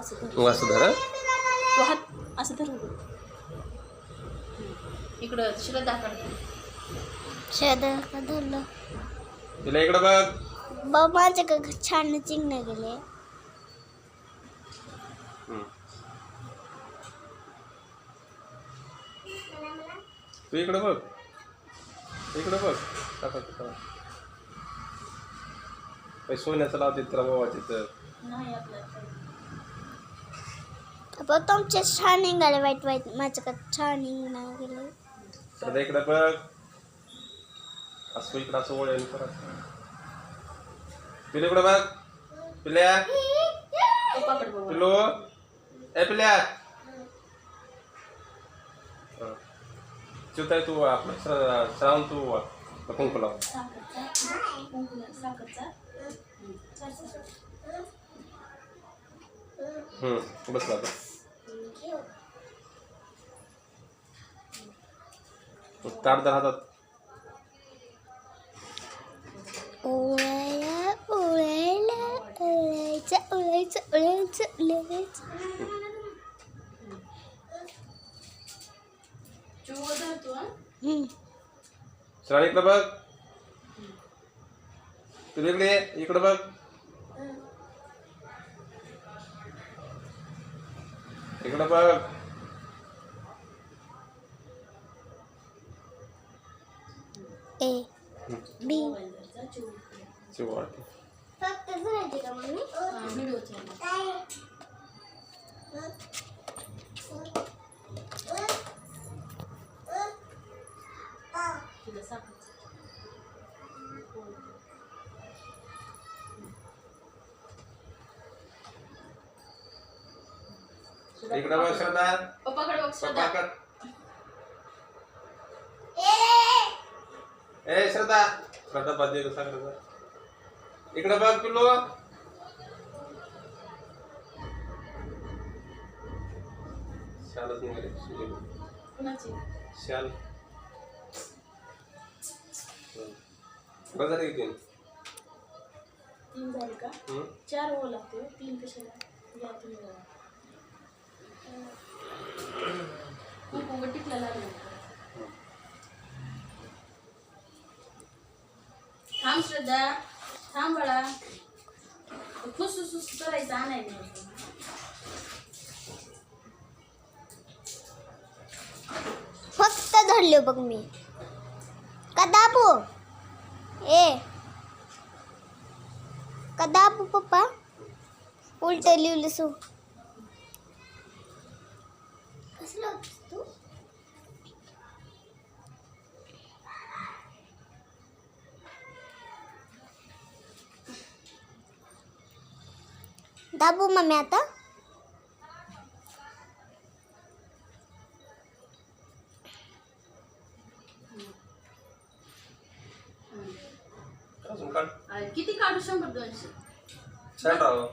असं धर. मग असं धर. तो हात असं धर. इकडं श्रद्धा करते. श्रद्धा का धरलं. तिला इकडं बघ. बाबा माझ्याकडे छान चिंगणे गेले. तू इकडं बघ. इकडं बघ. काही सोन्याचं लावते त्याला बाबाचे तर. नाही आपल्याला. बाबा तुमचे छान निघाले वाईट वाईट माझ्याकडे छान निघणार गेले. सध्या इकडं बघ. असं इकडं असं ओळ्याने परत. पिलू इकडं बघ. पिल्या. पप्पाकडे बघ. पिलू. ए पिल्या. चिवताय तू आपलं श्रावण तू कुंकू लाव. बसला आता. ताट धर हातात. उळायला उळायला उळायचं उळायचं उळायचं उळायचं. श्रावण इकडं बघ. तुला इकडे इकडं बघ. इकडं बघ. A B चिवट. फक्त धरायची का मम्मी? इकडं बघ श्रद्धा. पप्पाकडे बघ श्रद्धा. पप्पाकडे. ए श्रद्धा. श्रद्धा पाहिजे सांग. इकडं बघ पिल्लू. शालच निघाले. कुणाची? शाल. बघा रे तीन. तीन झाले का? 4 हो लागते. 3 कशाला? या तुम्ही बघा. कुंकू टिकला लागला. थांब श्रद्धा. थांब बाळा. फुसफुस करायचं आणायला. फक्त धरले बघ मी. का दाबू? ए का दाबू पप्पा? उलट लिहिलं सो. कसलं होतंस तू? दाबू मम्मी आता. अजून काढ. किती काढू? 100 200. छान राव.